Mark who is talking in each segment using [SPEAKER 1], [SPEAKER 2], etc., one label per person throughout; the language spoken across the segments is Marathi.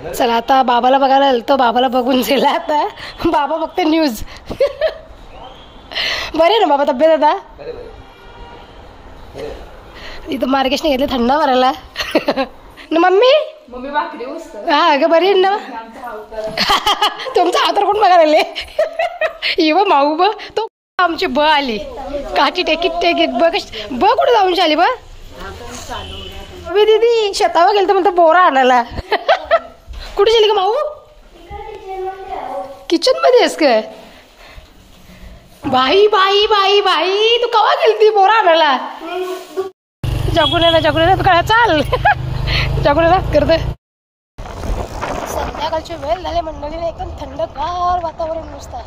[SPEAKER 1] चला आता बाबाला बघायला आलतो, बाबाला बघून गेला आता बाबा बघते न्यूज. बरे ना बाबा, तब्येत आता इथं मार्गेशने घेतले थंड भरायला. मम्मी हा ग बरी ना. तुमचा हातर कोण बघायला आले? इव माऊ ब तो आमची ब आली काठी टेकीत टेकीत ब कुठे जाऊन आली बा. मी दीदी शेतावर गेलं तर म्हणतो बोरा आणायला. कुठे गेली का माऊ? किचन मध्ये आहेस काय? बाई बाई बाई बाई तू कवा गेलती बोरा आणायला? जगून ना तू काय चाल. जगून करते. संध्याकाळची वेळ झाली मंडळीने, एकदम थंडगार वातावरण नुसतं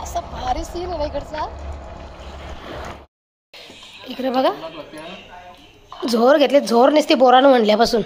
[SPEAKER 1] असं भारी सीन आहे ना इकडचा. इकडे बघा झोर घेतले, झोर नसते बोरानं म्हणल्यापासून.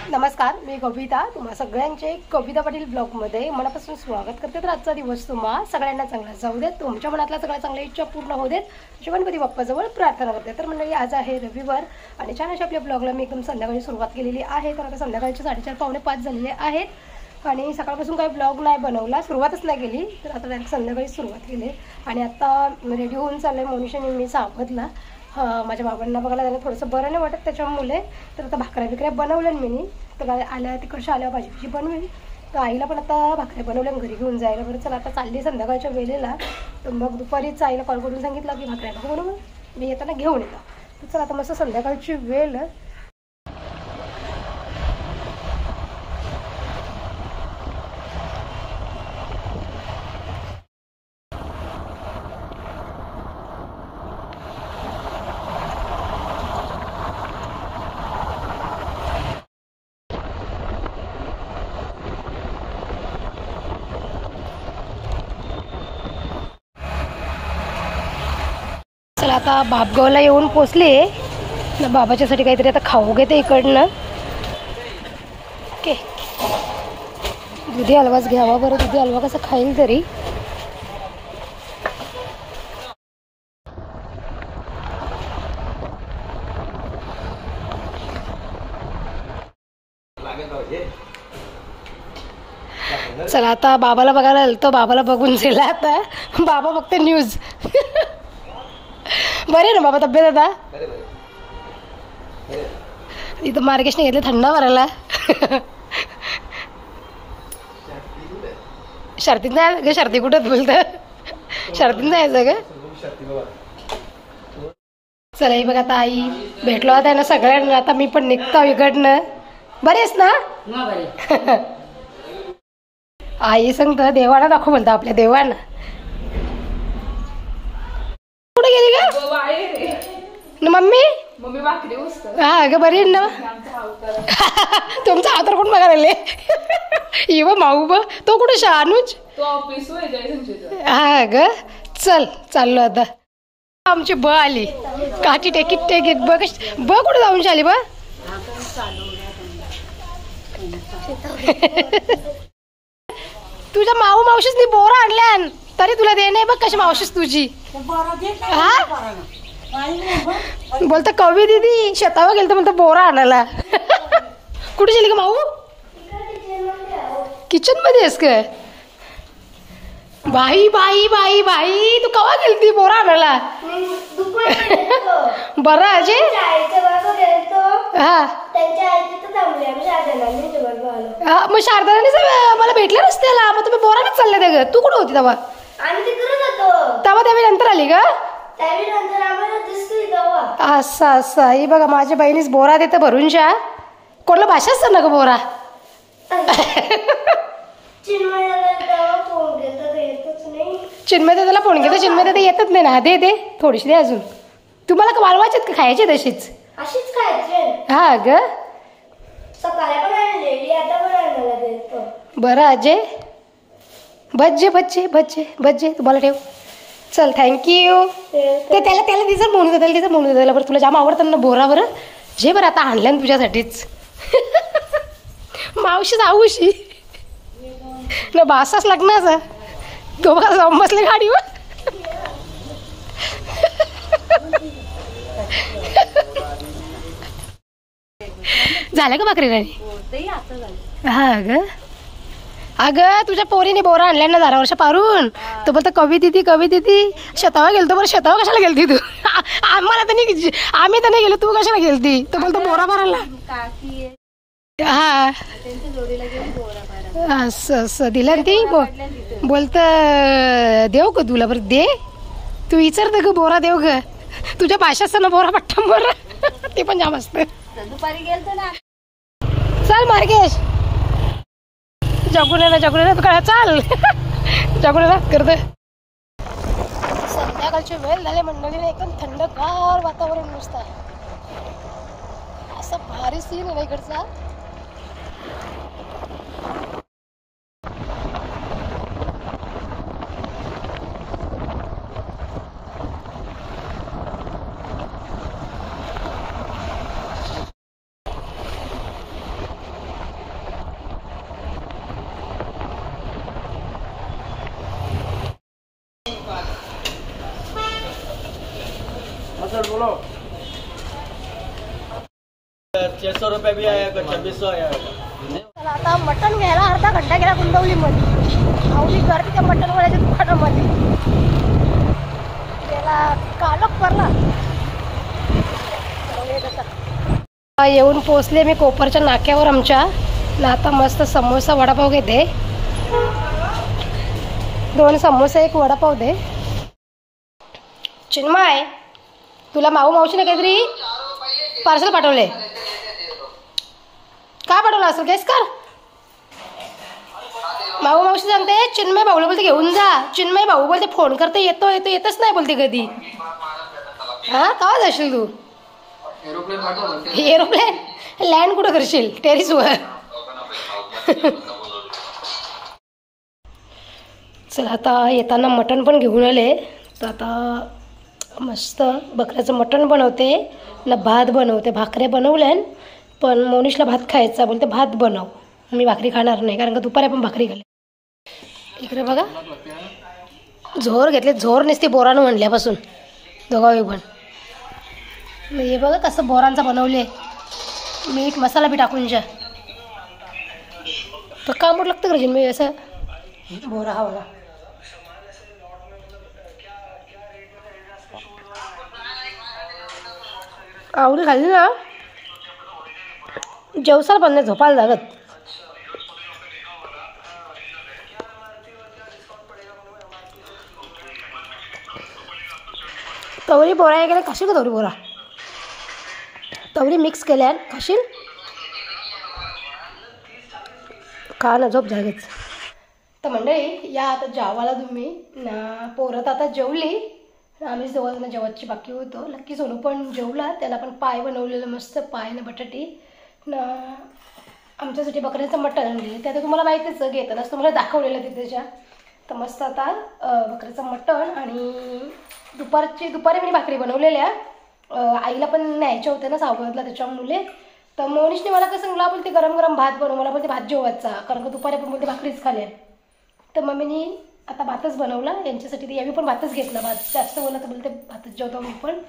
[SPEAKER 1] नमस्कार, मी कविता, तुम्हा सगळ्यांचे कविता पाटील ब्लॉगमध्ये मनापासून स्वागत करते. तर आजचा दिवस तुम्हा सगळ्यांना चांगला जाऊ देत, तुमच्या मनातल्या सगळ्या चांगल्या इच्छा पूर्ण होऊ देत, गणपती बाप्पाजवळ प्रार्थना करते. तर मंडळी आज आहे रविवार आणि छान अशा आपल्या ब्लॉगला मी एकदम संध्याकाळी सुरुवात केलेली आहे. तर आता संध्याकाळचे 4:30-4:45 झालेले आहेत आणि सकाळपासून काही ब्लॉग नाही बनवला, सुरुवातच नाही केली. तर आता डायरेक्ट संध्याकाळी सुरुवात केली आणि आता रेडी होऊन चाललं आहे. मोनिशाने मी सावधला. माझ्या बाबांना बघायला त्याला थोडंसं बरं नाही वाटत त्याच्यामुळे. तर आता भाकऱ्या बिकऱ्या मी तर आल्या तिकडच्या आल्या भाजी बनवेल. तर आईला पण आता भाकऱ्या बनवल्या घरी घेऊन जायला. बरं चला आता चालली संध्याकाळच्या वेळेला. तर मग दुपारीच आईला कॉल करून सांगितलं की भाकऱ्या नको बनवून, मी येताना घेऊन येतो. तर चला आता मस्त संध्याकाळची वेळ. चला आता बापगावला येऊन पोचले. बाबाच्यासाठी काहीतरी आता खाऊ घेते इकडनं. ओके, दुधी हलवाच घ्यावा. बरं दुधी हलवा कसं खाईल तरी. चला आता बाबाला बघायला आलतो, बाबाला बघून गेला आता बाबा बघते न्यूज. बरे ना बाबा, तब्येत आता इथं मार्गेशने घेतले थंड भरायला. शर्तीत नाही ग, शर्ती कुठं बोलतं, शर्तीत जायचं ग. चला हे बघा आता आई भेटलो आता ना सगळ्यांना. आता मी पण निघतो इकडनं. बरेच ना? आई सांगतं देवाना दाखव म्हणता, आपल्या देवाना. कुठे गेली का मम्मी? हा ग बरी ना. तुमचा हातर कोण बघायला आले? इव माऊ ब तो कुठे शानूच. हा ग चल चाललो आता. आमची ब आली काठी टेकीत टेकीत ब कुठे जाऊन आली बा. तुझ्या माऊ मावशीच बोरा आणल्या तरी तुला दे नाही बघ कशी मावशीच तुझी. हा बोलता कवी दीदी शेतावर गेलं तर म्हणतो बोरा आणायला. कुठे गेली का माऊ? किचन मध्ये आहेस काय? बाई बाई बाई बाई तू कवा गेलती बोरा आणायला? बरं अजय. हा मग शारदाने मला भेटले रस्त्याला, मग तुम्ही बोरानेच चालले ते ग. तू कुठं होती तेव्हा? तेव्हा त्यावेळी नंतर आली का? असं असं. ही बघा माझ्या बहिणीच बोरा देतं भरूनशा. कोणाला भाषा असतं ना ग बोरा. चिन्मय त्याला फोन घेतो, चिन्मय ते येतच नाही ना. दे दे थोडीशी दे अजून. तुम्हाला का वाळवायचे का खायचे तशीच? हा ग बरं अजय. भज्जे भज्जे भज्जे भज्जे तुम्हाला ठेव. चल थँक्यू. ते त्याला तिचं म्हणून त्याला तिचं म्हणून द्यायला. बरं तुला जाम आवडतं ना बोरा. बरं जे बरं आता आणल्या ना तुझ्यासाठीच. मावशी जाऊशी न बासाच लग्नाचा तो बघा जाऊन बसले गाडीवर. झालं का भाकरी राणी?
[SPEAKER 2] ते आता झालं.
[SPEAKER 1] हा ग अगं तुझ्या पोरीने बोरा आणल्या ना 12 वर्ष पारून. तो बोलतो कवी दिदी शेतावर गेलतो. बरं शेतावर कशाला गेलती तू? आम्हाला तर नाही, आम्ही तर नाही गेलो, तू कशाला गेलती? तो बोलतो बोरा भरायला.
[SPEAKER 2] काकी
[SPEAKER 1] हा
[SPEAKER 2] त्यांच्या जोडीला गेली बोरा भरायला.
[SPEAKER 1] असं दिलं ती बोलत देऊ का तुला? बरं दे, तू विचारत ग बोरा देऊ ग. तुझ्या भाषात ना बोरा पट्टम बोरा ते पण जाम असत.
[SPEAKER 2] दुपारी गेलतो ना.
[SPEAKER 1] चल मार्गेश जगुनेला काय चाल जगुनेला करत. संध्याकाळची वेळ झाले मंडळीने, एकदम थंडगार वातावरण नुसतं असं भारी सीन आहे इकडचा.
[SPEAKER 3] बोलो 600 रुपये भी आएगा, 2600 आएगा.
[SPEAKER 1] आता मटण घ्यायला अर्धा घंटा गेला गुंडवलीमध्ये. आवडी गर्दी त्या मटणवाल्याच्या दुकानामध्ये त्याला कालक पडला. येऊन पोचले मी कोपरच्या नाक्यावर आमच्या. आता मस्त समोसा वडापाव घेते. 2 समोसे 1 वडापाव दे. चिन्मय तुला मावशीने काहीतरी पार्सल पाठवले. का पाठवलं असेल गेस कर. मावशी सांगते चिन्मय भाऊला बोलते घेऊन जा. चिन्मय भाऊ बोलते फोन करते येतच नाही बोलते कधी. हा का जाशील तू? एरोप्लेन लँड कुठं करशील? टेरिसवर. चल आता येताना मटण पण घेऊन आले. तर आता मस्त बकऱ्याचं मटण बनवते ना, भात बनवते. भाकऱ्या बनवल्या पण मोनिशला भात खायचा बोलते भात बनव. मी भाकरी खाणार नाही कारण का दुपारी पण भाकरी खाल्ली. इकडे बघा झोर घेतले. झोर नसते बोरानं म्हणल्यापासून दोघावी पण. हे बघा कसं बोरांचा बनवले. मीठ मसाला बी टाकून जा. तर कामड लागतं का मी असं बोरा हा बघा. आवडी खाल्ली ना जेवसाल पण नाही झोपायला लागत. तवरी बोरा आहे गेले खाशील का? तवरी बोरा तवरी मिक्स केल्या खाशील का ना? झोप जागेच. तर मंडळी या आता जेवायला तुम्ही ना. पोरं आता जेवली. आम्हीच दोघं जेवायची बाकी होतो. लक्की सोनू पण जेवला. त्याला पण पाय बनवलेलं मस्त पाय ना बटाटी ना. आमच्यासाठी बकऱ्याचं मटण आणले ते आता तुम्हाला माहितीच घेतानाच तुम्हाला दाखवलेलं तिथेच्या. तर मस्त आता बकऱ्याचं मटण आणि दुपारी मी भाकरी बनवलेल्या. आईला पण न्यायच्या होत्या ना सावगावातला त्याच्यामुळे. तर मोनिशने मला कसं मला बोलते गरम गरम भात बनव. मला बोलते भात जेवायचा कारण का दुपारी पण बोलते भाकरीच खाल्या. तर मम्मीनी आता भातच बनवला यांच्यासाठी. तर यावी पण भातच घेतला. भात जास्त बोलला तर बोलते भातच जेवतो मी पण.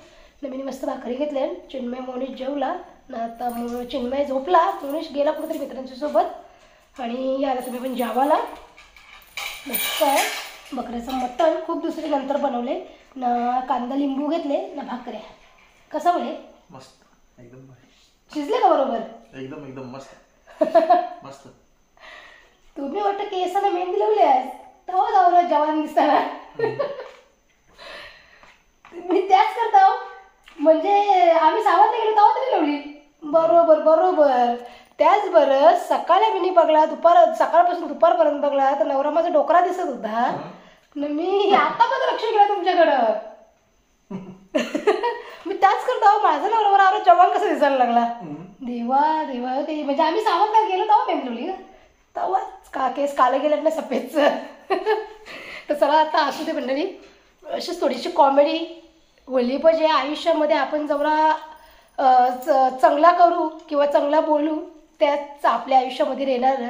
[SPEAKER 1] मी मस्त भाकरी घेतल्या. चिन्मय मोनिश जेवला ना. आता चिन्मय झोपला. मोनिश गेला कुठेतरी मित्रांच्या सोबत. आणि याला तुम्ही पण जेवायला मस्त आहे बकऱ्याचं मटण. खूप दुसरे नंतर बनवले ना. कांदा लिंबू घेतले ना. भाकऱ्या कसा बोले
[SPEAKER 3] मस्त एकदम
[SPEAKER 1] शिजले का बरोबर?
[SPEAKER 3] एकदम मस्त मस्त.
[SPEAKER 1] तुम्ही वाटतं केसाला मेहंदी लावली आहेस तेव्हा जाऊ जवान दिसताना. मी त्याच करतो म्हणजे आम्ही सावध गेलो तेव्हा तरी लावली. बरोबर त्याच बरं सकाळी मी बघला. सकाळपासून दुपारपर्यंत बघला तर नवरा माझा डोकरा दिसत होता. मी आता पण लक्ष केलं तुमच्याकडं. मी त्याच करतो माझा नवरा बरोबर जवान कसं दिसायला लागला. देवा म्हणजे आम्ही सावध गेलो तेव्हा मेहंदी लावली तेव्हाच का केस काले गेलेत ना सफेदचं. तर चला आता असू दे मंडळी. अशीच थोडीशी कॉमेडी होली पाहिजे आयुष्यामध्ये. आपण जेवढा चांगला करू किंवा चांगला बोलू त्याच आपल्या आयुष्यामध्ये येणार.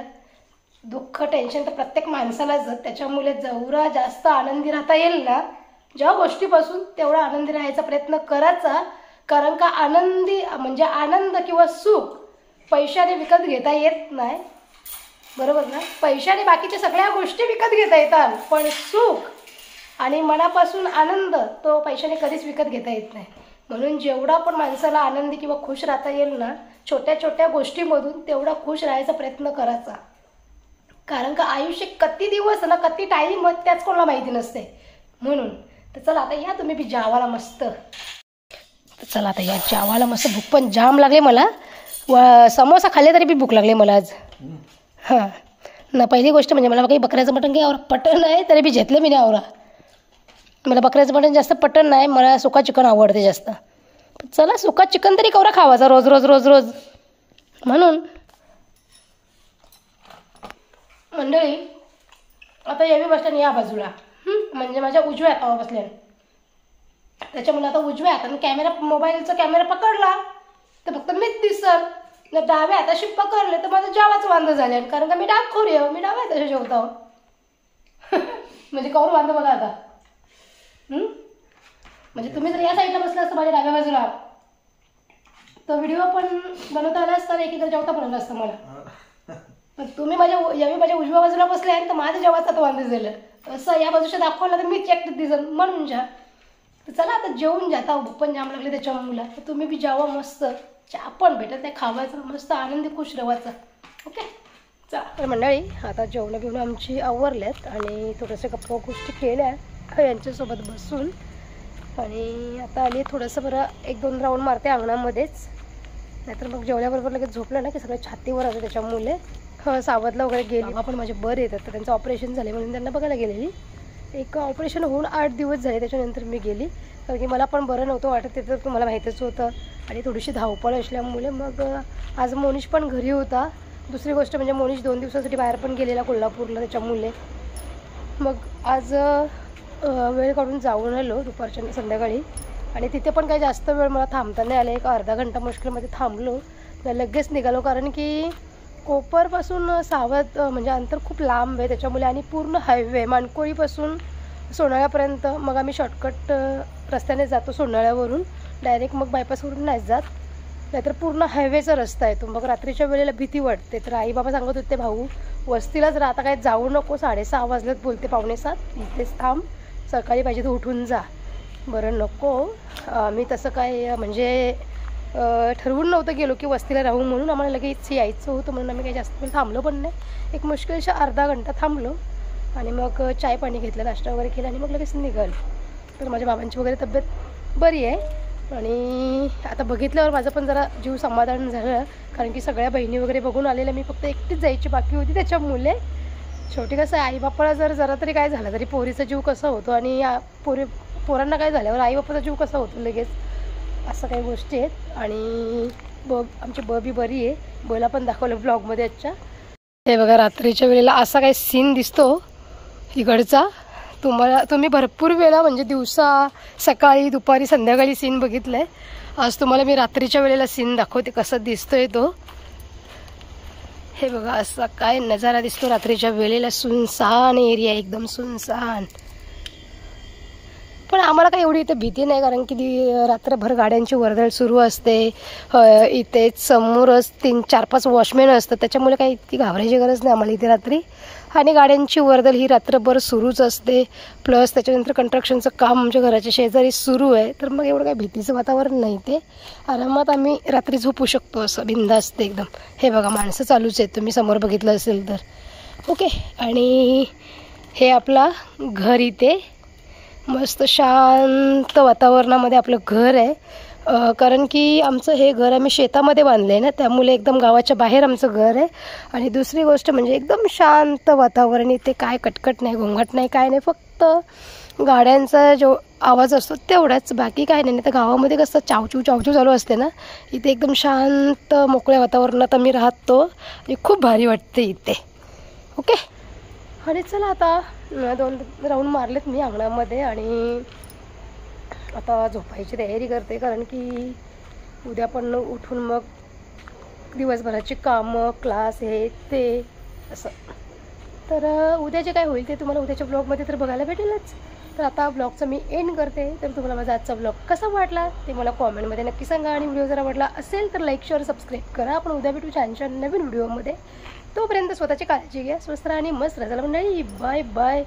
[SPEAKER 1] दुःख टेन्शन तर प्रत्येक माणसालाच. त्याच्यामुळे जेवढा जास्त आनंदी राहता येईल ना ज्या गोष्टीपासून तेवढा आनंदी राहायचा प्रयत्न करायचा. कारण का आनंदी म्हणजे आनंद किंवा सुख पैशाने विकत घेता येत नाही, बरोबर ना? पैशाने बाकीच्या सगळ्या गोष्टी विकत घेता येतात, पण सुख आणि मनापासून आनंद तो पैशाने कधीच विकत घेता येत नाही. म्हणून जेवढा पण माणसाला आनंदी किंवा खुश राहता येईल ना छोट्या छोट्या गोष्टीमधून, तेवढा खुश राहायचा प्रयत्न करायचा. कारण का आयुष्य किती दिवस ना किती टाईम त्याच कोणाला माहिती नसते. म्हणून तर चला आता या तुम्ही बी जेवायला मस्त. तर चला आता या जेवायला मस्त. भूक पण जाम लागले मला. समोसा खाल्ले तरी बी भूक लागले मला आज. हां ना, पहिली गोष्ट म्हणजे मला काही बकऱ्याचं मटण काही आवरा पटण नाही, तरी बी घेतलं मी नाही आवरा. मला बकऱ्याचं मटण जास्त पटण नाही, मला सुका चिकन आवडते जास्त. चला सुका चिकन तरी कवरा खावायचा रोज रोज रोज रोज. म्हणून मंडळी आता यावी बसल्याने या बाजूला, म्हणजे माझ्या उजव्या हातावर बसल्याने. त्याच्यामुळे आता उजव्या हाताने कॅमेरा, मोबाईलचा कॅमेरा पकडला तर फक्त मीच दिसल. जर डाव्या हाताशी पकडले तर माझं जेवाचं वांद झाले, कारण का मी डागखोरी आहे, मी डाव्या हाताशी जेवतो. म्हणजे कवर वांद बघा आता. म्हणजे तुम्ही जर या साईडला बसला असतं माझ्या डाव्या बाजूला, तो व्हिडिओ पण बनवता आला असता, एकीकडे जेवता पण आलं असतं मला. पण तुम्ही माझ्या उजव्या बाजूला बसले आहे तर माझं जेवाचं आता वांद झालं. असं या बाजूच्या दाखवलं तर मीच एकटं दिसन म्हणून जा. तर चला आता जेवून जाता, भूक पण जाम लागली त्याच्या मुला. तर तुम्ही बी जेवा मस्त. चहा पण भेटत आहे, खावायचं मस्त, आनंदी खुश राहायचं. ओके चला. तर मंडळी आता जेवणं बिवणं आमची आवरल्यात आणि थोडंसं गप्पा गोष्टी केल्या यांच्यासोबत बसून. आणि आता आली थोडंसं बरं 1-2 राऊंड मारते अंगणामध्येच, नाहीतर मग जेवल्याबरोबर लगेच झोपलं ना की सगळं छातीवर आलं त्याच्यामुळे. सावधला वगैरे गेली. पण माझे बरं येतात, तर त्यांचं ऑपरेशन झाले म्हणून त्यांना बघायला गेलेली. एक ऑपरेशन होऊन 8 दिवस झाले, त्याच्यानंतर मी गेली. कारण की मला पण बरं नव्हतं वाटत, ते तर तुम्हाला माहीतच होतं. आणि थोडीशी धावपळ असल्यामुळे मग आज मोनिश पण घरी होता. दुसरी गोष्ट म्हणजे मोनिश 2 दिवसासाठी बाहेर पण गेलेला कोल्हापूरला, त्याच्यामुळे मग आज वेळ काढून जाऊन आलो दुपारच्या संध्याकाळी. आणि तिथे पण काही जास्त वेळ मला थांबता नाही आले, एक अर्धा घंटा मुश्किलमध्ये थांबलो. लगेच निघालो, कारण की कोपरपासून सावध म्हणजे अंतर खूप लांब आहे त्याच्यामुळे. आणि पूर्ण हायवे मानकोळीपासून सोनाळ्यापर्यंत. मग आम्ही शॉर्टकट रस्त्याने जातो सोनाळ्यावरून, डायरेक्ट मग बायपासवरून नाही जात, नाहीतर पूर्ण हायवेचा रस्ता आहे तो. मग रात्रीच्या वेळेला भीती वाटते. तर आई बाबा सांगत होते, भाऊ वस्तीलाच राहता, काय जाऊ नको, 6:30 वाजलेत बोलते, 6:45 इथेच थांब, सकाळी पाहिजे तर उठून जा. बरं नको, मी तसं काय म्हणजे ठरवून नव्हतं गेलो की वस्तीला राहू म्हणून. आम्हाला लगेच यायचं होतं म्हणून आम्ही काही जास्त वेळ थांबलो पण नाही. एक मुश्किलशा अर्धा घंटा थांबलो आणि मग चाय पाणी घेतलं, नाश्ता वगैरे केला आणि मग लगेच निघाल. तर माझ्या बाबांची वगैरे तब्येत बरी आहे. आणि आता बघितल्यावर माझं पण जरा जीव समाधान झालं, कारण की सगळ्या बहिणी वगैरे बघून आलेल्या, मी फक्त एकटीच जायची बाकी होती. त्याच्यामुळे शेवटी कसं आहे, आईबापाला जरा तरी काय झालं तरी पोरीचा जीव कसा होतो, आणि पोरांना काय झाल्यावर आईबापाचा जीव कसा होतो लगेच, असं काही गोष्टी आहेत. आणि आमची बबी बरी आहे, बोला पण दाखवलं ब्लॉगमध्ये आजच्या. हे बघा रात्रीच्या वेळेला असा काही सीन दिसतो इकडचा. तुम्ही भरपूर वेळा म्हणजे दिवसा, सकाळी, दुपारी, संध्याकाळी सीन बघितलं आहे. आज तुम्हाला मी रात्रीच्या वेळेला सीन दाखवते कसा दिसतोय तो. हे बघा असा काय नजारा दिसतो रात्रीच्या वेळेला. सुनसान एरिया, एकदम सुनसान. पण आम्हाला काही एवढी इथे भीती नाही, कारण की रात्रभर गाड्यांची वर्दळ सुरू असते. इथे समोरच 3-4-5 वॉचमॅन असतात, त्याच्यामुळे काही इतकी घाबरायची गरज नाही आम्हाला इथे रात्री. आणि गाड्यांची वर्दळ ही रात्रभर सुरूच असते. प्लस त्याच्यानंतर कंस्ट्रक्शनचं काम आमच्या घराच्या शेजारी सुरू आहे, तर मग एवढं काही भीतीचं वातावरण नाही. ते आरामात आम्ही रात्री झोपू शकतो, असं बिंदास्त एकदम. हे बघा माणसं चालूच आहेत, तुम्ही समोर बघितलं असेल तर. ओके. आणि हे आपला घर इथे मस्त शांत वातावरणामध्ये आपलं घर आहे. कारण की आमचं हे घर आम्ही शेतामध्ये बांधलं आहे ना, त्यामुळे एकदम गावाच्या बाहेर आमचं घर आहे. आणि दुसरी गोष्ट म्हणजे एकदम शांत वातावरण. इथे काय कटकट नाही, घोंगाट नाही, काय नाही, फक्त गाड्यांचा जो आवाज असतो तेवढाच, बाकी काय नाही. तर गावामध्ये कसं चावचू चालू असते ना, इथे एकदम शांत मोकळ्या वातावरणात आम्ही राहतो आणि खूप भारी वाटते इथे. ओके. आणि चला आता 2 राऊंड मारलेत मी अंगणामध्ये आणि आता झोपायची तयारी करते, कारण की उद्या पण उठून मग दिवसभराची कामं, क्लास, हे ते असं. तर उद्या जे काय होईल ते तुम्हाला उद्याच्या ब्लॉगमध्ये तर बघायला भेटेलच. तर आता ब्लॉगचं मी एंड करते. तर तुम्हाला माझा आजचा ब्लॉग कसा वाटला ते मला कॉमेंटमध्ये नक्की सांगा. आणि व्हिडिओ जर आवडला असेल तर लाईक शेअर सबस्क्राईब करा. आपण उद्या भेटू छान छान नवीन व्हिडिओमध्ये. तोपर्यंत स्वतःची काळजी घ्या, स्वस्त राहा आणि मस्त राहा. चला मंडळी, बाय बाय.